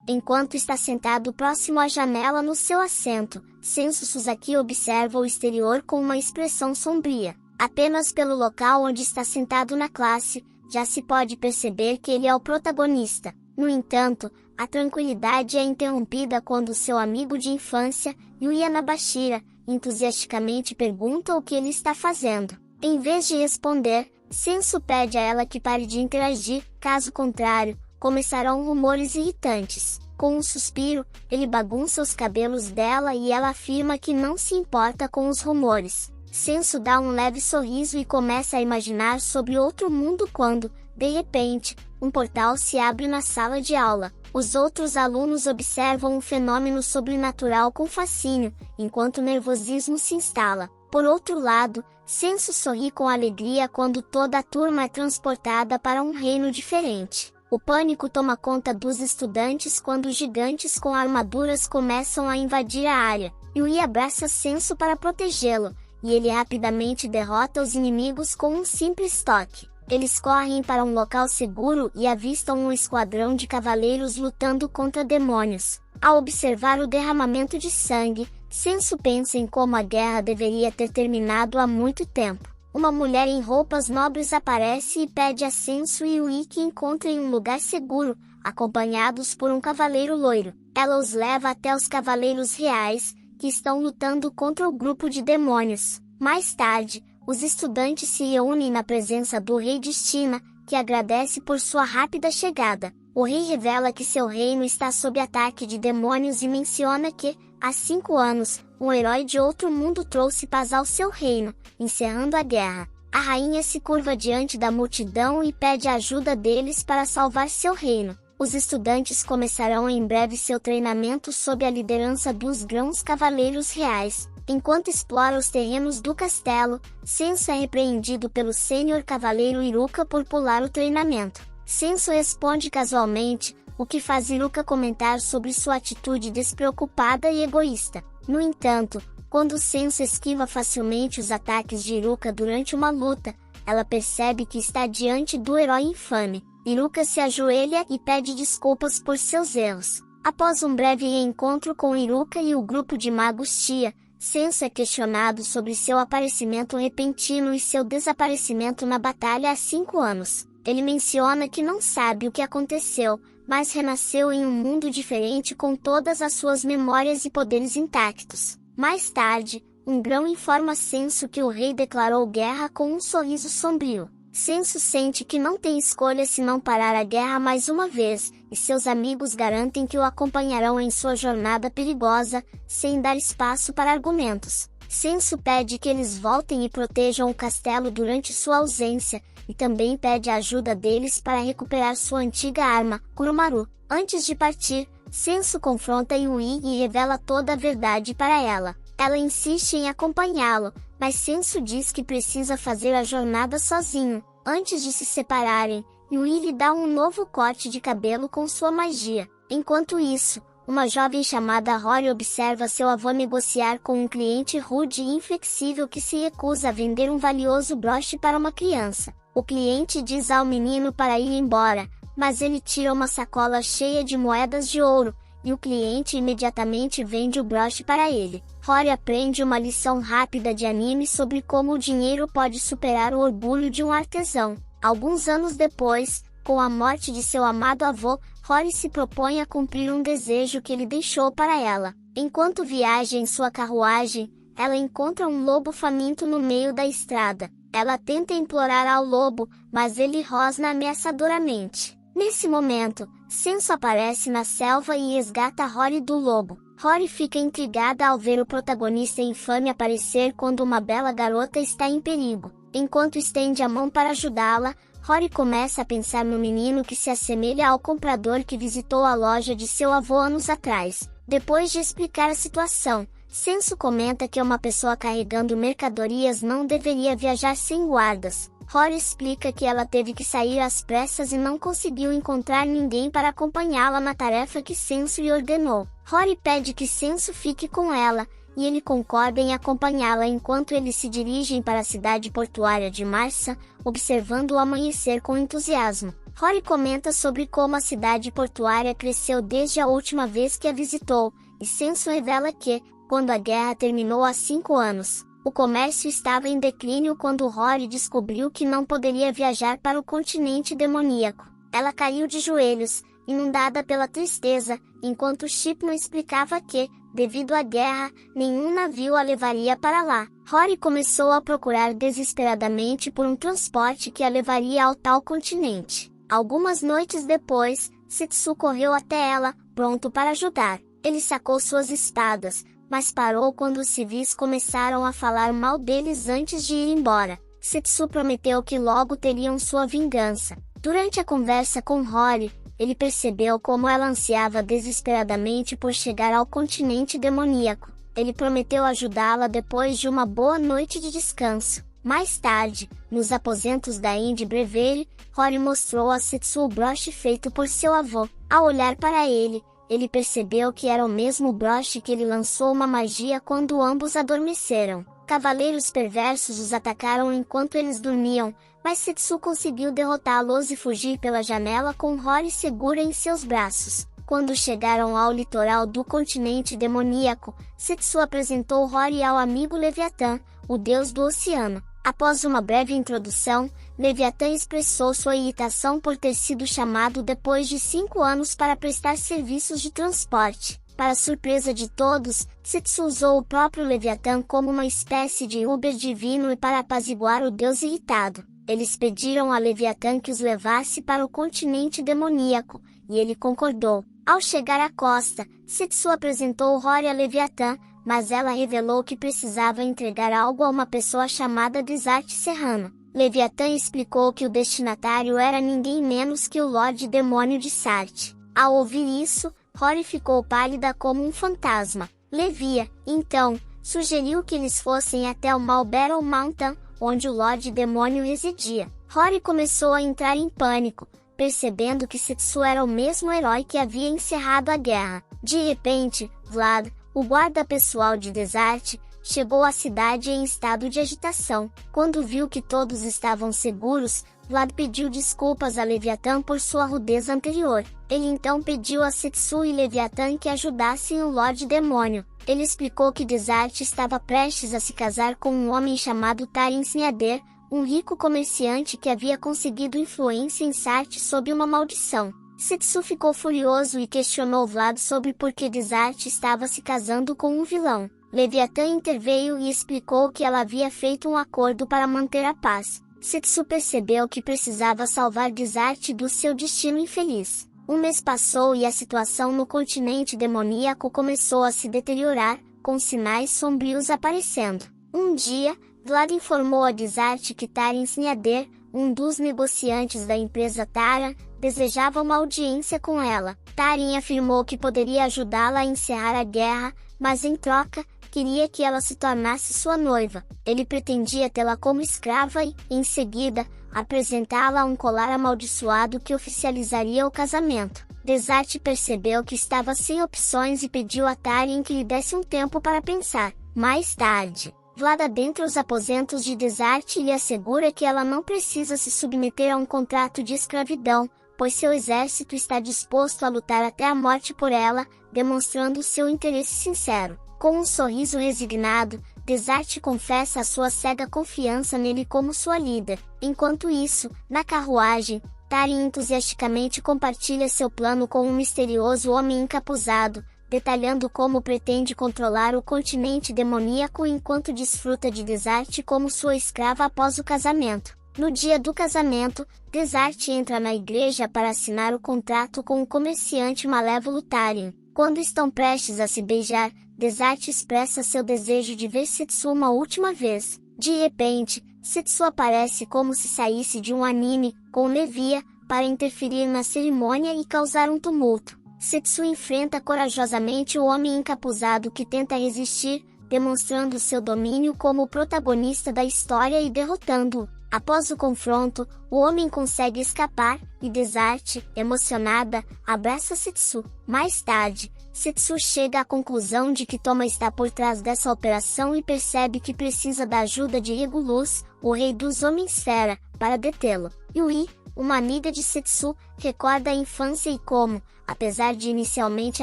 Enquanto está sentado próximo à janela no seu assento, Senso Suzaki observa o exterior com uma expressão sombria. Apenas pelo local onde está sentado na classe, já se pode perceber que ele é o protagonista. No entanto, a tranquilidade é interrompida quando seu amigo de infância, Yuya Nabashira, entusiasticamente pergunta o que ele está fazendo. Em vez de responder, Senso pede a ela que pare de interagir, caso contrário, começarão rumores irritantes. Com um suspiro, ele bagunça os cabelos dela e ela afirma que não se importa com os rumores. Senso dá um leve sorriso e começa a imaginar sobre outro mundo quando, de repente, um portal se abre na sala de aula. Os outros alunos observam um fenômeno sobrenatural com fascínio, enquanto o nervosismo se instala. Por outro lado, Senso sorri com alegria quando toda a turma é transportada para um reino diferente. O pânico toma conta dos estudantes quando gigantes com armaduras começam a invadir a área. Yui abraça Senso para protegê-lo, e ele rapidamente derrota os inimigos com um simples toque. Eles correm para um local seguro e avistam um esquadrão de cavaleiros lutando contra demônios. Ao observar o derramamento de sangue, Senso pensa em como a guerra deveria ter terminado há muito tempo. Uma mulher em roupas nobres aparece e pede a Senso e Yui que encontrem um lugar seguro, acompanhados por um cavaleiro loiro. Ela os leva até os cavaleiros reais, que estão lutando contra o grupo de demônios. Mais tarde, os estudantes se reúnem na presença do rei Destina, que agradece por sua rápida chegada. O rei revela que seu reino está sob ataque de demônios e menciona que, há 5 anos, um herói de outro mundo trouxe paz ao seu reino, encerrando a guerra. A rainha se curva diante da multidão e pede a ajuda deles para salvar seu reino. Os estudantes começarão em breve seu treinamento sob a liderança dos Grãos Cavaleiros Reais. Enquanto explora os terrenos do castelo, Senso é repreendido pelo Sênior Cavaleiro Iruka por pular o treinamento. Senso responde casualmente, o que faz Iruka comentar sobre sua atitude despreocupada e egoísta. No entanto, quando Senso esquiva facilmente os ataques de Iruka durante uma luta, ela percebe que está diante do herói infame. Iruka se ajoelha e pede desculpas por seus erros. Após um breve reencontro com Iruka e o grupo de magos Tia, Senso é questionado sobre seu aparecimento repentino e seu desaparecimento na batalha há 5 anos. Ele menciona que não sabe o que aconteceu, mas renasceu em um mundo diferente com todas as suas memórias e poderes intactos. Mais tarde, um grão informa Senso que o rei declarou guerra com um sorriso sombrio. Senso sente que não tem escolha senão parar a guerra mais uma vez, e seus amigos garantem que o acompanharão em sua jornada perigosa, sem dar espaço para argumentos. Senso pede que eles voltem e protejam o castelo durante sua ausência, e também pede a ajuda deles para recuperar sua antiga arma, Kurumaru. Antes de partir, Senso confronta Yui e revela toda a verdade para ela. Ela insiste em acompanhá-lo, mas Senso diz que precisa fazer a jornada sozinho. Antes de se separarem, Yui lhe dá um novo corte de cabelo com sua magia. Enquanto isso, uma jovem chamada Rory observa seu avô negociar com um cliente rude e inflexível que se recusa a vender um valioso broche para uma criança. O cliente diz ao menino para ir embora, mas ele tira uma sacola cheia de moedas de ouro, e o cliente imediatamente vende o broche para ele. Rory aprende uma lição rápida de anime sobre como o dinheiro pode superar o orgulho de um artesão. Alguns anos depois, com a morte de seu amado avô, Rory se propõe a cumprir um desejo que ele deixou para ela. Enquanto viaja em sua carruagem, ela encontra um lobo faminto no meio da estrada. Ela tenta implorar ao lobo, mas ele rosna ameaçadoramente. Nesse momento, Senso aparece na selva e resgata Rory do lobo. Rory fica intrigada ao ver o protagonista infame aparecer quando uma bela garota está em perigo. Enquanto estende a mão para ajudá-la, Rory começa a pensar no menino que se assemelha ao comprador que visitou a loja de seu avô anos atrás. Depois de explicar a situação, Senso comenta que uma pessoa carregando mercadorias não deveria viajar sem guardas. Rory explica que ela teve que sair às pressas e não conseguiu encontrar ninguém para acompanhá-la na tarefa que Senso lhe ordenou. Rory pede que Senso fique com ela, e ele concorda em acompanhá-la enquanto eles se dirigem para a cidade portuária de Marsa, observando o amanhecer com entusiasmo. Rory comenta sobre como a cidade portuária cresceu desde a última vez que a visitou, e Senso revela que, quando a guerra terminou há 5 anos, o comércio estava em declínio quando Rory descobriu que não poderia viajar para o continente demoníaco. Ela caiu de joelhos, inundada pela tristeza, enquanto Shipman explicava que, devido à guerra, nenhum navio a levaria para lá. Rory começou a procurar desesperadamente por um transporte que a levaria ao tal continente. Algumas noites depois, Setsu correu até ela, pronto para ajudar. Ele sacou suas espadas, mas parou quando os civis começaram a falar mal deles antes de ir embora. Setsu prometeu que logo teriam sua vingança. Durante a conversa com Rory, ele percebeu como ela ansiava desesperadamente por chegar ao continente demoníaco. Ele prometeu ajudá-la depois de uma boa noite de descanso. Mais tarde, nos aposentos da Indy Brewery, Rory mostrou a Setsu o broche feito por seu avô. Ao olhar para ele, ele percebeu que era o mesmo broche que ele lançou uma magia quando ambos adormeceram. Cavaleiros perversos os atacaram enquanto eles dormiam, mas Setsu conseguiu derrotá-los e fugir pela janela com Rory segura em seus braços. Quando chegaram ao litoral do continente demoníaco, Setsu apresentou Rory ao amigo Leviatã, o deus do oceano. Após uma breve introdução, Leviatã expressou sua irritação por ter sido chamado depois de 5 anos para prestar serviços de transporte. Para surpresa de todos, Setsu usou o próprio Leviatã como uma espécie de Uber divino e para apaziguar o deus irritado. Eles pediram a Leviatã que os levasse para o continente demoníaco, e ele concordou. Ao chegar à costa, Setsu apresentou Rory a Leviatã, mas ela revelou que precisava entregar algo a uma pessoa chamada Desart Serrano. Leviatã explicou que o destinatário era ninguém menos que o Lorde Demônio de Sarte. Ao ouvir isso, Rory ficou pálida como um fantasma. Levia, então, sugeriu que eles fossem até o Malbattle Mountain, onde o Lorde Demônio residia. Rory começou a entrar em pânico, percebendo que Setsu era o mesmo herói que havia encerrado a guerra. De repente, Vlad, o guarda pessoal de Desart, chegou à cidade em estado de agitação. Quando viu que todos estavam seguros, Vlad pediu desculpas a Leviatã por sua rudeza anterior. Ele então pediu a Setsu e Leviatã que ajudassem o Lorde Demônio. Ele explicou que Desart estava prestes a se casar com um homem chamado Tarin Sneader, um rico comerciante que havia conseguido influência em Sarte sob uma maldição. Setsu ficou furioso e questionou Vlad sobre por que Desart estava se casando com um vilão. Leviatã interveio e explicou que ela havia feito um acordo para manter a paz. Setsu percebeu que precisava salvar Desart do seu destino infeliz. Um mês passou e a situação no continente demoníaco começou a se deteriorar, com sinais sombrios aparecendo. Um dia, Vlad informou a Desart que Tarin Sneader, um dos negociantes da empresa Tara, desejava uma audiência com ela. Tarin afirmou que poderia ajudá-la a encerrar a guerra, mas em troca, queria que ela se tornasse sua noiva. Ele pretendia tê-la como escrava e, em seguida, apresentá-la a um colar amaldiçoado que oficializaria o casamento. Desart percebeu que estava sem opções e pediu a Tarin que lhe desse um tempo para pensar. Mais tarde, Vlad adentra os aposentos de Desart e lhe assegura que ela não precisa se submeter a um contrato de escravidão, pois seu exército está disposto a lutar até a morte por ela, demonstrando seu interesse sincero. Com um sorriso resignado, Desart confessa a sua cega confiança nele como sua líder. Enquanto isso, na carruagem, Tarin entusiasticamente compartilha seu plano com um misterioso homem encapuzado, detalhando como pretende controlar o continente demoníaco enquanto desfruta de Desart como sua escrava após o casamento. No dia do casamento, Desart entra na igreja para assinar o contrato com o comerciante malévolo Tarin. Quando estão prestes a se beijar, Desart expressa seu desejo de ver Setsu uma última vez. De repente, Setsu aparece como se saísse de um anime, com Levia, para interferir na cerimônia e causar um tumulto. Setsu enfrenta corajosamente o homem encapuzado que tenta resistir, demonstrando seu domínio como protagonista da história e derrotando-o. Após o confronto, o homem consegue escapar, e Desart, emocionada, abraça Setsu. Mais tarde, Setsu chega à conclusão de que Toma está por trás dessa operação e percebe que precisa da ajuda de Regulus, o rei dos Homens-Fera, para detê-lo. Yui, uma amiga de Setsu, recorda a infância e como, apesar de inicialmente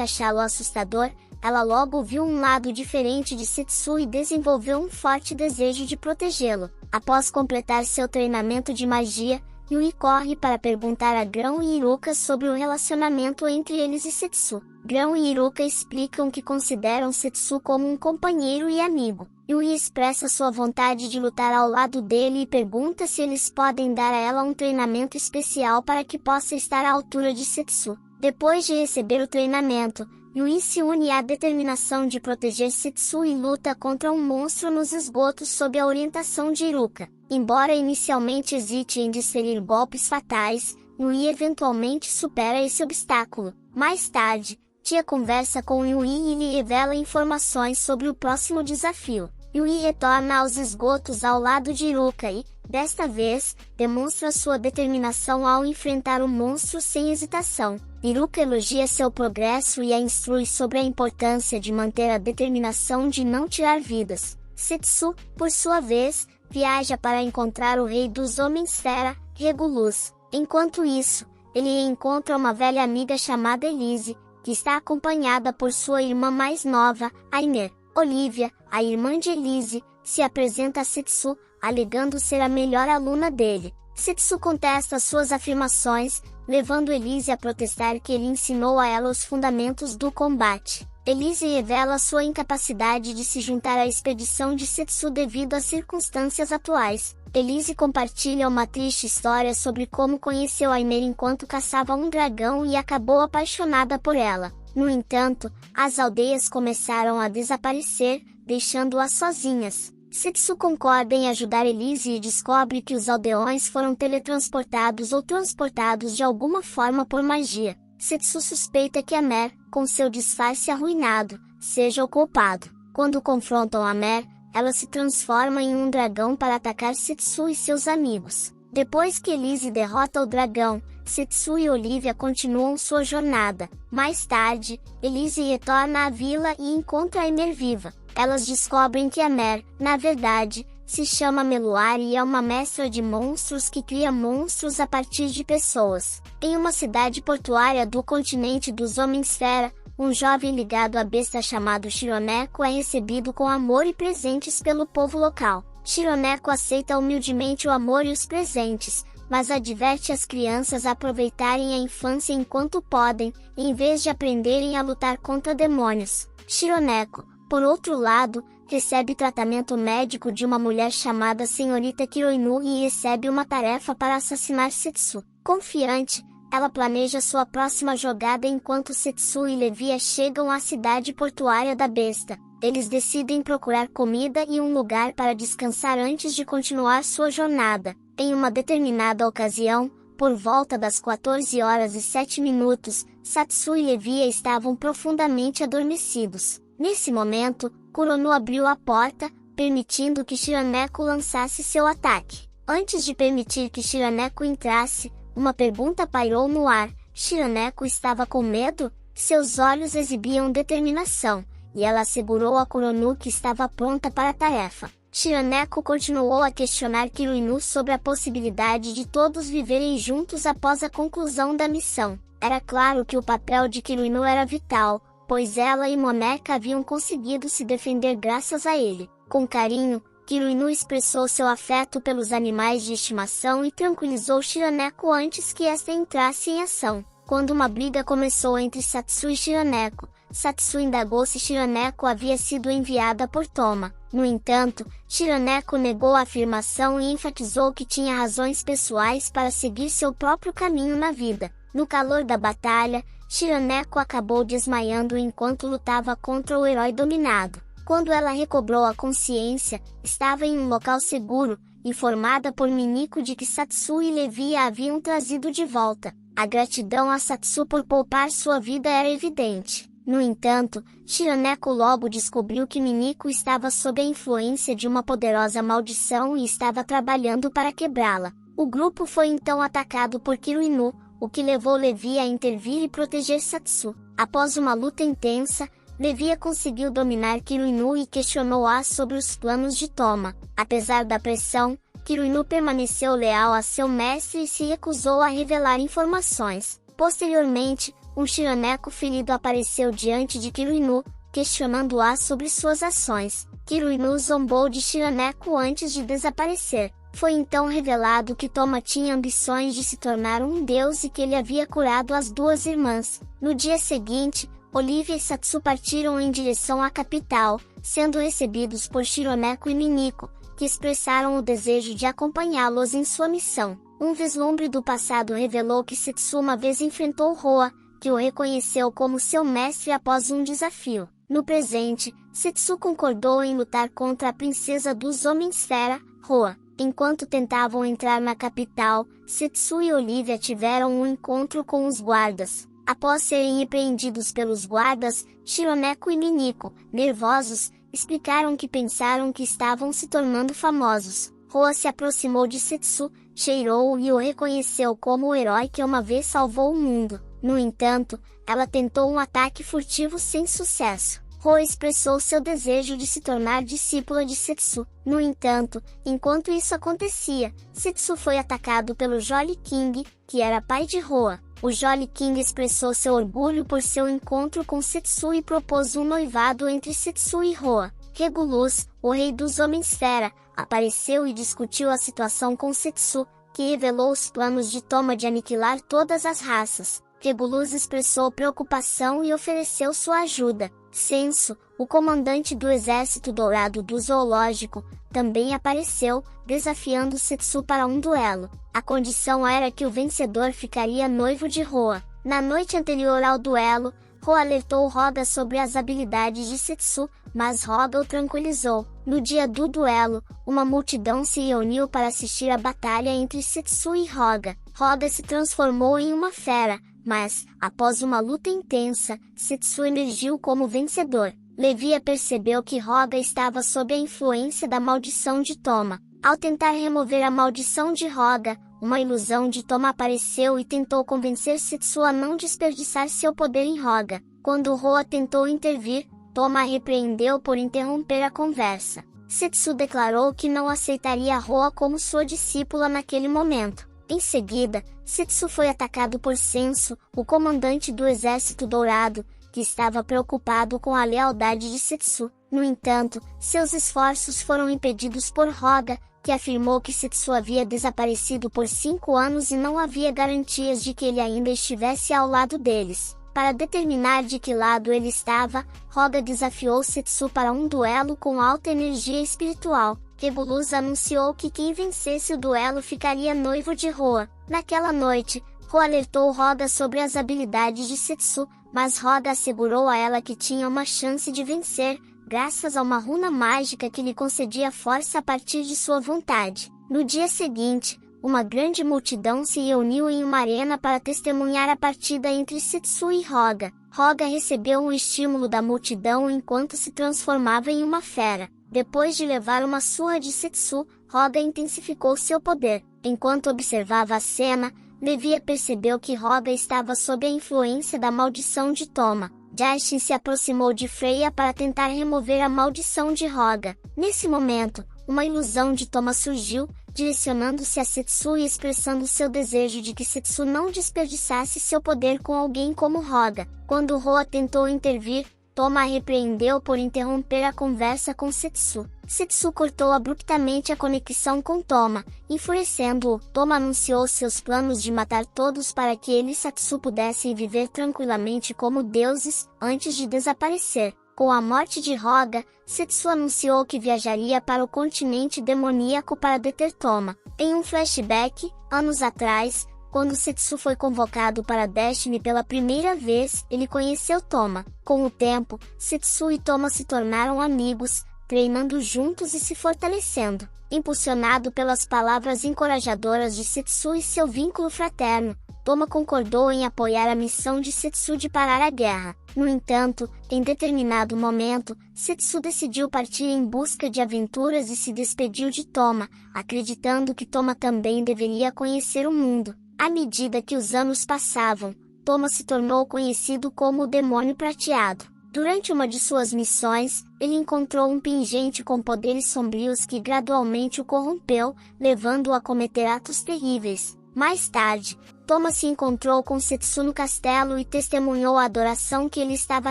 achá-lo assustador, ela logo viu um lado diferente de Setsu e desenvolveu um forte desejo de protegê-lo. Após completar seu treinamento de magia, Yui corre para perguntar a Grão e Iruka sobre o relacionamento entre eles e Setsu. Grão e Iruka explicam que consideram Setsu como um companheiro e amigo. Yui expressa sua vontade de lutar ao lado dele e pergunta se eles podem dar a ela um treinamento especial para que possa estar à altura de Setsu. Depois de receber o treinamento, Yui se une à determinação de proteger Setsu e luta contra um monstro nos esgotos sob a orientação de Iruka. Embora inicialmente hesite em desferir golpes fatais, Yui eventualmente supera esse obstáculo. Mais tarde, Tia conversa com Yui e lhe revela informações sobre o próximo desafio. Yui retorna aos esgotos ao lado de Iruka e, desta vez, demonstra sua determinação ao enfrentar o monstro sem hesitação. Iruka elogia seu progresso e a instrui sobre a importância de manter a determinação de não tirar vidas. Setsu, por sua vez, viaja para encontrar o rei dos Homens-Fera, Regulus. Enquanto isso, ele encontra uma velha amiga chamada Elise, que está acompanhada por sua irmã mais nova, Ainer. Olivia, a irmã de Elise, se apresenta a Setsu, alegando ser a melhor aluna dele. Setsu contesta suas afirmações, levando Elise a protestar que ele ensinou a ela os fundamentos do combate. Elise revela sua incapacidade de se juntar à expedição de Setsu devido às circunstâncias atuais. Elise compartilha uma triste história sobre como conheceu Ainer enquanto caçava um dragão e acabou apaixonada por ela. No entanto, as aldeias começaram a desaparecer, deixando-as sozinhas. Setsu concorda em ajudar Elise e descobre que os aldeões foram teletransportados ou transportados de alguma forma por magia. Setsu suspeita que Amer, com seu disfarce arruinado, seja o culpado. Quando confrontam Amer, ela se transforma em um dragão para atacar Setsu e seus amigos. Depois que Elise derrota o dragão, Setsu e Olivia continuam sua jornada. Mais tarde, Elise retorna à vila e encontra Amer viva. Elas descobrem que Amer, na verdade, se chama Meluari e é uma mestra de monstros que cria monstros a partir de pessoas. Em uma cidade portuária do continente dos Homens-Fera, um jovem ligado à besta chamado Shironeko é recebido com amor e presentes pelo povo local. Shironeko aceita humildemente o amor e os presentes, mas adverte as crianças a aproveitarem a infância enquanto podem, em vez de aprenderem a lutar contra demônios. Shironeko, por outro lado, recebe tratamento médico de uma mulher chamada Senhorita Kiroinu e recebe uma tarefa para assassinar Setsu. Confiante, ela planeja sua próxima jogada enquanto Setsu e Levia chegam à cidade portuária da besta. Eles decidem procurar comida e um lugar para descansar antes de continuar sua jornada. Em uma determinada ocasião, por volta das 14h07, Satsu e Levia estavam profundamente adormecidos. Nesse momento, Kurono abriu a porta, permitindo que Shiraneko lançasse seu ataque. Antes de permitir que Shiraneko entrasse, uma pergunta pairou no ar. Shiraneko estava com medo? Seus olhos exibiam determinação, e ela assegurou a Kurono que estava pronta para a tarefa. Shiraneko continuou a questionar Kiruinu sobre a possibilidade de todos viverem juntos após a conclusão da missão. Era claro que o papel de Kiruinu era vital, pois ela e Moneka haviam conseguido se defender graças a ele. Com carinho, Kiruinu expressou seu afeto pelos animais de estimação e tranquilizou Shiraneko antes que esta entrasse em ação. Quando uma briga começou entre Satsu e Shiraneko, Satsu indagou se Shiraneko havia sido enviada por Toma. No entanto, Shiraneko negou a afirmação e enfatizou que tinha razões pessoais para seguir seu próprio caminho na vida. No calor da batalha, Shiraneko acabou desmaiando enquanto lutava contra o herói dominado. Quando ela recobrou a consciência, estava em um local seguro, informada por Miniko de que Satsu e Levi a haviam trazido de volta. A gratidão a Satsu por poupar sua vida era evidente. No entanto, Shiraneko logo descobriu que Miniko estava sob a influência de uma poderosa maldição e estava trabalhando para quebrá-la. O grupo foi então atacado por Kiruinu, o que levou Levi a intervir e proteger Satsu. Após uma luta intensa, Levi conseguiu dominar Kiruinu e questionou-a sobre os planos de Toma. Apesar da pressão, Kiruinu permaneceu leal a seu mestre e se recusou a revelar informações. Posteriormente, um Shiraneco ferido apareceu diante de Kiruinu, questionando-a sobre suas ações. Kiruinu zombou de Shiraneco antes de desaparecer. Foi então revelado que Toma tinha ambições de se tornar um deus e que ele havia curado as duas irmãs. No dia seguinte, Olivia e Satsu partiram em direção à capital, sendo recebidos por Shironeko e Miniko, que expressaram o desejo de acompanhá-los em sua missão. Um vislumbre do passado revelou que Setsu uma vez enfrentou Roa, que o reconheceu como seu mestre após um desafio. No presente, Setsu concordou em lutar contra a princesa dos Homem-Esfera, Roa. Enquanto tentavam entrar na capital, Setsu e Olivia tiveram um encontro com os guardas. Após serem repreendidos pelos guardas, Shironeko e Miniko, nervosos, explicaram que pensaram que estavam se tornando famosos. Roa se aproximou de Setsu, cheirou-o e o reconheceu como o herói que uma vez salvou o mundo. No entanto, ela tentou um ataque furtivo sem sucesso. Roa expressou seu desejo de se tornar discípula de Setsu. No entanto, enquanto isso acontecia, Setsu foi atacado pelo Jolly King, que era pai de Roa. O Jolly King expressou seu orgulho por seu encontro com Setsu e propôs um noivado entre Setsu e Roa. Regulus, o rei dos Homem-Esfera, apareceu e discutiu a situação com Setsu, que revelou os planos de Toma de aniquilar todas as raças. Regulus expressou preocupação e ofereceu sua ajuda. Senso, o comandante do Exército Dourado do Zoológico, também apareceu, desafiando Setsu para um duelo. A condição era que o vencedor ficaria noivo de Roa. Na noite anterior ao duelo, Roa alertou Roga sobre as habilidades de Setsu, mas Roga o tranquilizou. No dia do duelo, uma multidão se reuniu para assistir à batalha entre Setsu e Roga. Roga se transformou em uma fera, mas, após uma luta intensa, Setsu emergiu como vencedor. Levia percebeu que Roga estava sob a influência da maldição de Toma. Ao tentar remover a maldição de Roga, uma ilusão de Toma apareceu e tentou convencer Setsu a não desperdiçar seu poder em Roga. Quando Roa tentou intervir, Toma a repreendeu por interromper a conversa. Setsu declarou que não aceitaria Roa como sua discípula naquele momento. Em seguida, Setsu foi atacado por Senso, o comandante do Exército Dourado, que estava preocupado com a lealdade de Setsu. No entanto, seus esforços foram impedidos por Roga, que afirmou que Setsu havia desaparecido por 5 anos e não havia garantias de que ele ainda estivesse ao lado deles. Para determinar de que lado ele estava, Roga desafiou Setsu para um duelo com alta energia espiritual. Regulus anunciou que quem vencesse o duelo ficaria noivo de Roa. Naquela noite, Roa alertou Roga sobre as habilidades de Setsu, mas Roga assegurou a ela que tinha uma chance de vencer, graças a uma runa mágica que lhe concedia força a partir de sua vontade. No dia seguinte, uma grande multidão se reuniu em uma arena para testemunhar a partida entre Setsu e Roga. Roga recebeu um estímulo da multidão enquanto se transformava em uma fera. Depois de levar uma surra de Setsu, Roga intensificou seu poder. Enquanto observava a cena, Levia percebeu que Roga estava sob a influência da maldição de Toma. Jashin se aproximou de Freya para tentar remover a maldição de Roga. Nesse momento, uma ilusão de Toma surgiu, direcionando-se a Setsu e expressando seu desejo de que Setsu não desperdiçasse seu poder com alguém como Roga. Quando Roa tentou intervir, Toma a repreendeu por interromper a conversa com Setsu. Setsu cortou abruptamente a conexão com Toma, enfurecendo-o. Toma anunciou seus planos de matar todos para que ele e Setsu pudessem viver tranquilamente como deuses, antes de desaparecer. Com a morte de Roga, Setsu anunciou que viajaria para o continente demoníaco para deter Toma. Em um flashback, anos atrás, quando Setsu foi convocado para Destiny pela primeira vez, ele conheceu Toma. Com o tempo, Setsu e Toma se tornaram amigos, treinando juntos e se fortalecendo. Impulsionado pelas palavras encorajadoras de Setsu e seu vínculo fraterno, Toma concordou em apoiar a missão de Setsu de parar a guerra. No entanto, em determinado momento, Setsu decidiu partir em busca de aventuras e se despediu de Toma, acreditando que Toma também deveria conhecer o mundo. À medida que os anos passavam, Toma se tornou conhecido como o Demônio Prateado. Durante uma de suas missões, ele encontrou um pingente com poderes sombrios que gradualmente o corrompeu, levando-o a cometer atos terríveis. Mais tarde, Toma se encontrou com Setsu no castelo e testemunhou a adoração que ele estava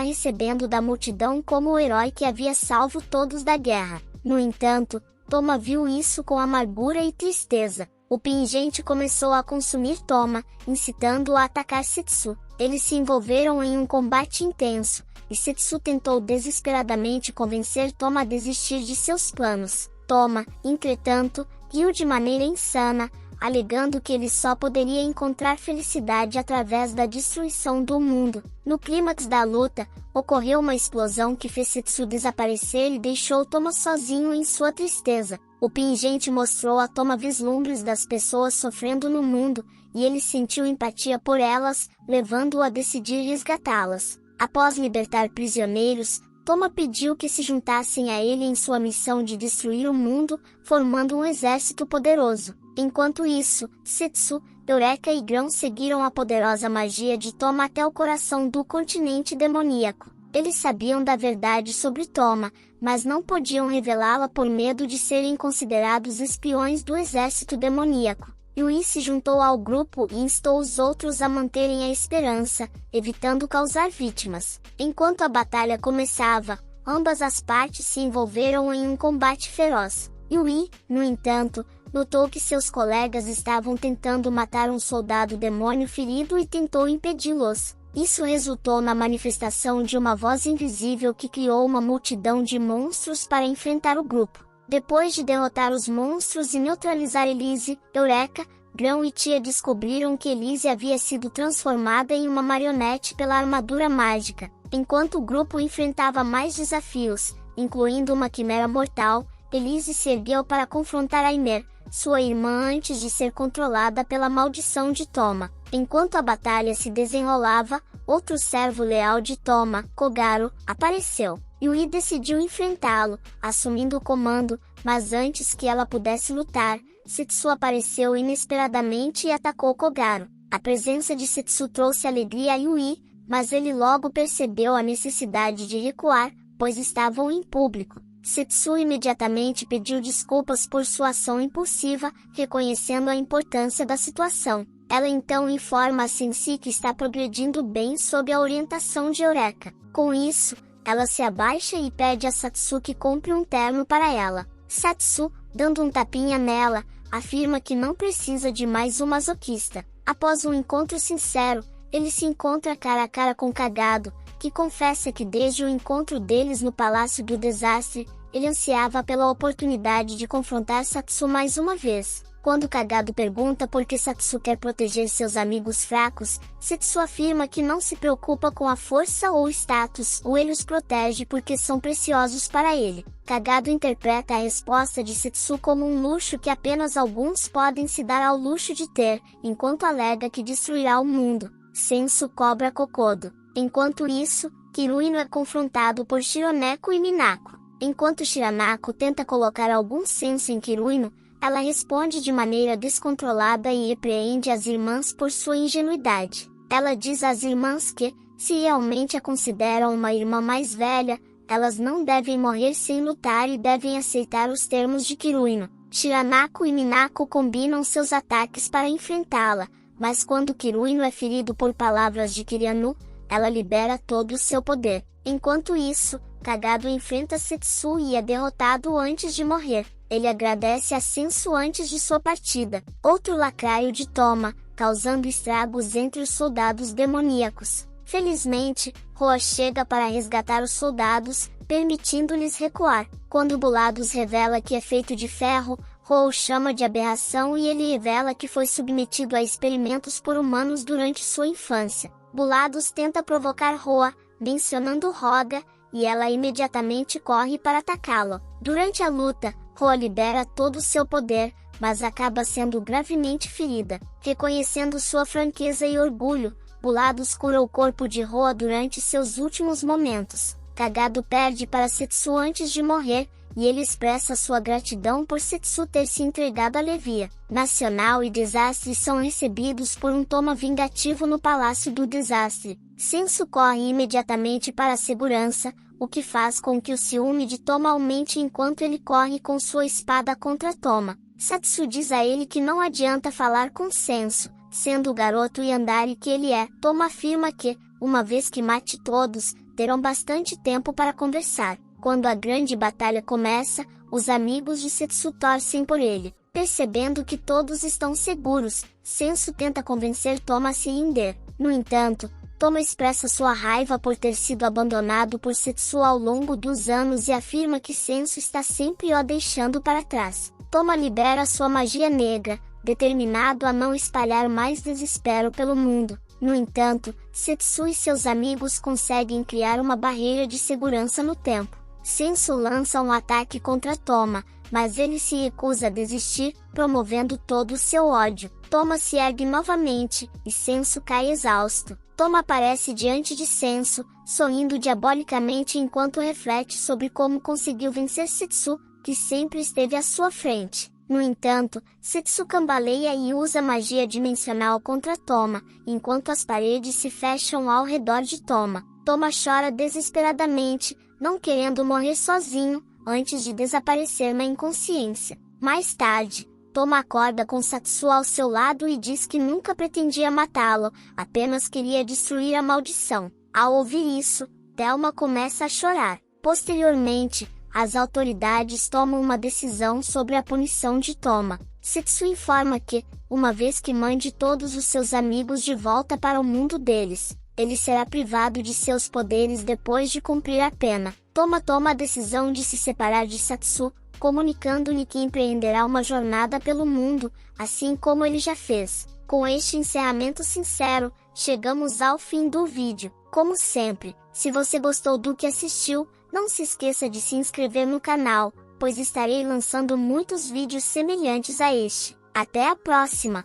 recebendo da multidão como o herói que havia salvo todos da guerra. No entanto, Toma viu isso com amargura e tristeza. O pingente começou a consumir Toma, incitando-o a atacar Setsu. Eles se envolveram em um combate intenso, e Setsu tentou desesperadamente convencer Toma a desistir de seus planos. Toma, entretanto, riu de maneira insana, alegando que ele só poderia encontrar felicidade através da destruição do mundo. No clímax da luta, ocorreu uma explosão que fez Setsu desaparecer e deixou Toma sozinho em sua tristeza. O pingente mostrou a Toma vislumbres das pessoas sofrendo no mundo, e ele sentiu empatia por elas, levando-o a decidir resgatá-las. Após libertar prisioneiros, Toma pediu que se juntassem a ele em sua missão de destruir o mundo, formando um exército poderoso. Enquanto isso, Setsu, Eureka e Grão seguiram a poderosa magia de Toma até o coração do continente demoníaco. Eles sabiam da verdade sobre Toma, mas não podiam revelá-la por medo de serem considerados espiões do exército demoníaco. Yui se juntou ao grupo e instou os outros a manterem a esperança, evitando causar vítimas. Enquanto a batalha começava, ambas as partes se envolveram em um combate feroz. Yui, no entanto, notou que seus colegas estavam tentando matar um soldado demônio ferido e tentou impedi-los. Isso resultou na manifestação de uma voz invisível que criou uma multidão de monstros para enfrentar o grupo. Depois de derrotar os monstros e neutralizar Elise, Eureka, Grão e Tia descobriram que Elise havia sido transformada em uma marionete pela armadura mágica. Enquanto o grupo enfrentava mais desafios, incluindo uma quimera mortal, Elise se ergueu para confrontar Aimer, sua irmã, antes de ser controlada pela maldição de Toma. Enquanto a batalha se desenrolava, outro servo leal de Toma, Kogaro, apareceu. Yui decidiu enfrentá-lo, assumindo o comando, mas antes que ela pudesse lutar, Setsu apareceu inesperadamente e atacou Kogaro. A presença de Setsu trouxe alegria a Yui, mas ele logo percebeu a necessidade de recuar, pois estavam em público. Setsu imediatamente pediu desculpas por sua ação impulsiva, reconhecendo a importância da situação. Ela então informa a Sensei que está progredindo bem sob a orientação de Eureka. Com isso, ela se abaixa e pede a Satsu que compre um terno para ela. Satsu, dando um tapinha nela, afirma que não precisa de mais um masoquista. Após um encontro sincero, ele se encontra cara a cara com Kagado, que confessa que desde o encontro deles no Palácio do Desastre, ele ansiava pela oportunidade de confrontar Satsu mais uma vez. Quando Kagado pergunta por que Satsu quer proteger seus amigos fracos, Setsu afirma que não se preocupa com a força ou status, ou ele os protege porque são preciosos para ele. Kagado interpreta a resposta de Setsu como um luxo que apenas alguns podem se dar ao luxo de ter, enquanto alega que destruirá o mundo. Sensu cobra Kokodo. Enquanto isso, Kiruino é confrontado por Shironeko e Minako. Enquanto Shiranako tenta colocar algum senso em Kiruino, ela responde de maneira descontrolada e repreende as irmãs por sua ingenuidade. Ela diz às irmãs que, se realmente a consideram uma irmã mais velha, elas não devem morrer sem lutar e devem aceitar os termos de Kiruino. Shiranako e Minako combinam seus ataques para enfrentá-la, mas quando Kiruino é ferido por palavras de Kirianu, ela libera todo o seu poder. Enquanto isso, Kagado enfrenta Setsu e é derrotado antes de morrer. Ele agradece a Sensu antes de sua partida. Outro lacraio de Toma, causando estragos entre os soldados demoníacos. Felizmente, Roa chega para resgatar os soldados, permitindo-lhes recuar. Quando Bulados revela que é feito de ferro, Roa o chama de aberração e ele revela que foi submetido a experimentos por humanos durante sua infância. Bulados tenta provocar Roa, mencionando Roga, e ela imediatamente corre para atacá-lo. Durante a luta, Roa libera todo o seu poder, mas acaba sendo gravemente ferida. Reconhecendo sua franqueza e orgulho, Bulados cura o corpo de Roa durante seus últimos momentos. Kagado perde para Setsu antes de morrer, e ele expressa sua gratidão por Setsu ter se entregado a Levia. Nacional e Desastre são recebidos por um Toma vingativo no Palácio do Desastre. Sensu corre imediatamente para a segurança, o que faz com que o ciúme de Toma aumente enquanto ele corre com sua espada contra Toma. Setsu diz a ele que não adianta falar com Sensu, sendo o garoto Yandere que ele é. Toma afirma que, uma vez que mate todos, terão bastante tempo para conversar. Quando a grande batalha começa, os amigos de Setsu torcem por ele. Percebendo que todos estão seguros, Sensu tenta convencer Toma a se render. No entanto, Toma expressa sua raiva por ter sido abandonado por Setsu ao longo dos anos e afirma que Sensu está sempre o deixando para trás. Toma libera sua magia negra, determinado a não espalhar mais desespero pelo mundo. No entanto, Setsu e seus amigos conseguem criar uma barreira de segurança no tempo. Sensu lança um ataque contra Toma, mas ele se recusa a desistir, promovendo todo o seu ódio. Toma se ergue novamente, e Sensu cai exausto. Toma aparece diante de Sensu, sorrindo diabolicamente enquanto reflete sobre como conseguiu vencer Setsu, que sempre esteve à sua frente. No entanto, Setsu cambaleia e usa magia dimensional contra Toma, enquanto as paredes se fecham ao redor de Toma. Toma chora desesperadamente, não querendo morrer sozinho, antes de desaparecer na inconsciência. Mais tarde, Toma acorda com Satsu ao seu lado e diz que nunca pretendia matá-lo, apenas queria destruir a maldição. Ao ouvir isso, Thelma começa a chorar. Posteriormente, as autoridades tomam uma decisão sobre a punição de Toma. Setsu informa que, uma vez que mande todos os seus amigos de volta para o mundo deles, ele será privado de seus poderes depois de cumprir a pena. Toma a decisão de se separar de Satsu, comunicando-lhe que empreenderá uma jornada pelo mundo, assim como ele já fez. Com este encerramento sincero, chegamos ao fim do vídeo. Como sempre, se você gostou do que assistiu, não se esqueça de se inscrever no canal, pois estarei lançando muitos vídeos semelhantes a este. Até a próxima!